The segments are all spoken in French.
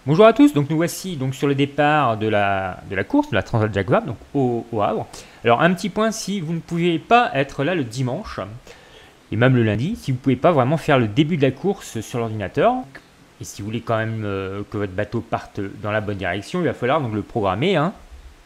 Bonjour à tous, donc nous voici donc sur le départ de la course, de la Transat Jacques Vabre, donc au Havre. Alors un petit point, si vous ne pouvez pas être là le dimanche, et même le lundi, si vous ne pouvez pas vraiment faire le début de la course sur l'ordinateur, et si vous voulez quand même que votre bateau parte dans la bonne direction, il va falloir donc le programmer.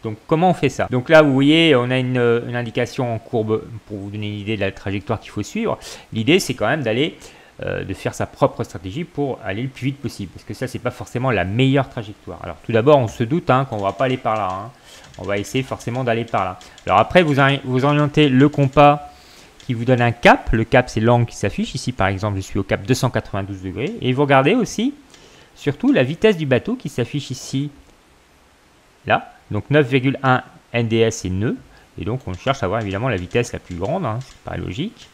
Donc comment on fait ça? Donc là vous voyez on a une indication en courbe pour vous donner une idée de la trajectoire qu'il faut suivre. L'idée c'est quand même d'aller de faire sa propre stratégie pour aller le plus vite possible, parce que ça c'est pas forcément la meilleure trajectoire. Alors tout d'abord on se doute qu'on va pas aller par là, on va essayer forcément d'aller par là. Alors après vous orientez le compas qui vous donne un cap, le cap c'est l'angle qui s'affiche, ici par exemple je suis au cap 292 degrés, et vous regardez aussi surtout la vitesse du bateau qui s'affiche ici, là, donc 9,1 NDS et nœud, et donc on cherche à avoir évidemment la vitesse la plus grande, c'est paraît logique.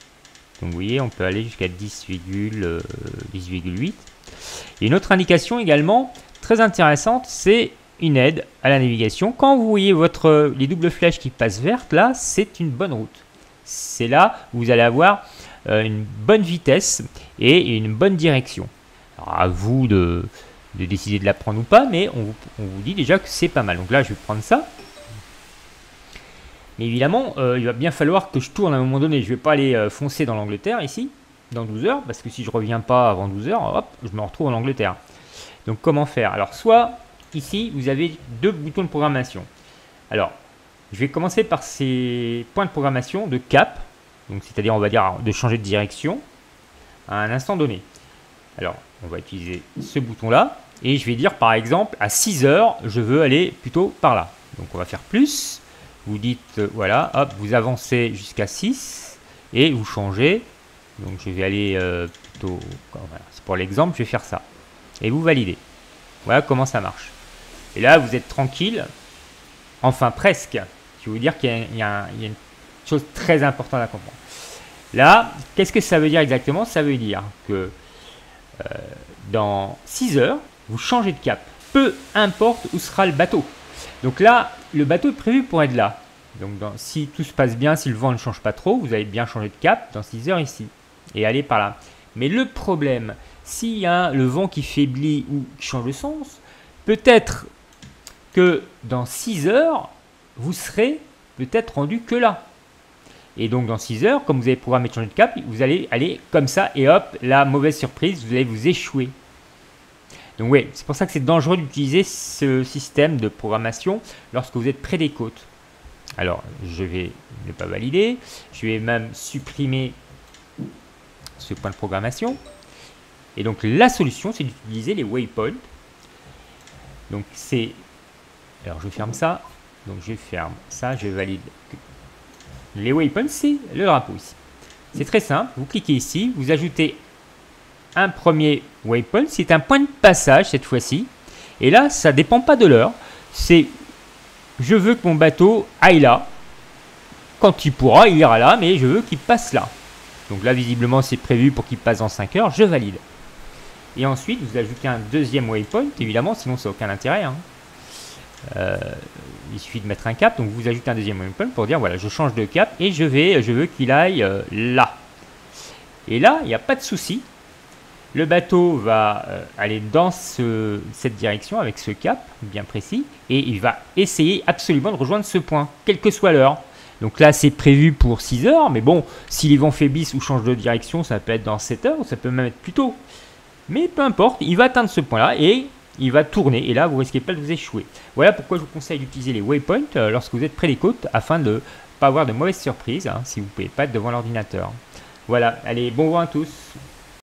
Donc vous voyez, on peut aller jusqu'à 10,8. Et une autre indication également très intéressante, c'est une aide à la navigation. Quand vous voyez les doubles flèches qui passent vertes, là, c'est une bonne route. C'est là où vous allez avoir une bonne vitesse et une bonne direction. Alors à vous de décider de la prendre ou pas, mais on vous dit déjà que c'est pas mal. Donc là, je vais prendre ça. Mais évidemment, il va bien falloir que je tourne à un moment donné. Je ne vais pas aller foncer dans l'Angleterre ici, dans 12 heures, parce que si je ne reviens pas avant 12 heures, hop, je me retrouve en Angleterre. Donc comment faire? Alors soit ici, vous avez deux boutons de programmation. Alors, je vais commencer par ces points de programmation de cap, donc c'est-à-dire on va dire de changer de direction à un instant donné. Alors, on va utiliser ce bouton-là, et je vais dire par exemple à 6 heures, je veux aller plutôt par là. Donc on va faire plus. Vous dites, voilà, hop, vous avancez jusqu'à 6 et vous changez. Donc je vais aller plutôt, voilà, c'est pour l'exemple, je vais faire ça. Et vous validez. Voilà comment ça marche. Et là, vous êtes tranquille, enfin presque. Je vais vous dire qu'il y a une chose très importante à comprendre. Là, qu'est-ce que ça veut dire exactement? Ça veut dire que dans 6 heures, vous changez de cap. Peu importe où sera le bateau. Donc là, le bateau est prévu pour être là. Donc si tout se passe bien, si le vent ne change pas trop, vous allez bien changer de cap dans 6 heures ici. Et aller par là. Mais le problème, s'il y a le vent qui faiblit ou qui change de sens, peut-être que dans 6 heures, vous serez peut-être rendu que là. Et donc dans 6 heures, comme vous avez programmé de changer de cap, vous allez aller comme ça et hop, la mauvaise surprise, vous allez vous échouer. Donc oui, c'est pour ça que c'est dangereux d'utiliser ce système de programmation lorsque vous êtes près des côtes. Alors, je vais ne pas valider. Je vais même supprimer ce point de programmation. Et donc, la solution, c'est d'utiliser les waypoints. Donc, c'est... Alors, je ferme ça. Donc, je ferme ça, je valide. Les waypoints, c'est le drapeau ici. C'est très simple. Vous cliquez ici, vous ajoutez un premier waypoint, c'est un point de passage cette fois-ci. Et là, ça ne dépend pas de l'heure. C'est je veux que mon bateau aille là. Quand il pourra, il ira là, mais je veux qu'il passe là. Donc là, visiblement, c'est prévu pour qu'il passe dans 5 heures. Je valide. Et ensuite, vous ajoutez un deuxième waypoint, évidemment, sinon ça n'a aucun intérêt. Il suffit de mettre un cap. Donc vous ajoutez un deuxième waypoint pour dire voilà, je change de cap et je veux qu'il aille là. Et là, il n'y a pas de souci. Le bateau va aller dans cette direction avec ce cap bien précis et il va essayer absolument de rejoindre ce point, quelle que soit l'heure. Donc là, c'est prévu pour 6 heures, mais bon, si les vents faiblissent ou changent de direction, ça peut être dans 7 heures ou ça peut même être plus tôt. Mais peu importe, il va atteindre ce point-là et il va tourner et là, vous risquez pas de vous échouer. Voilà pourquoi je vous conseille d'utiliser les waypoints lorsque vous êtes près des côtes afin de ne pas avoir de mauvaises surprises si vous ne pouvez pas être devant l'ordinateur. Voilà, allez, bon vent à tous.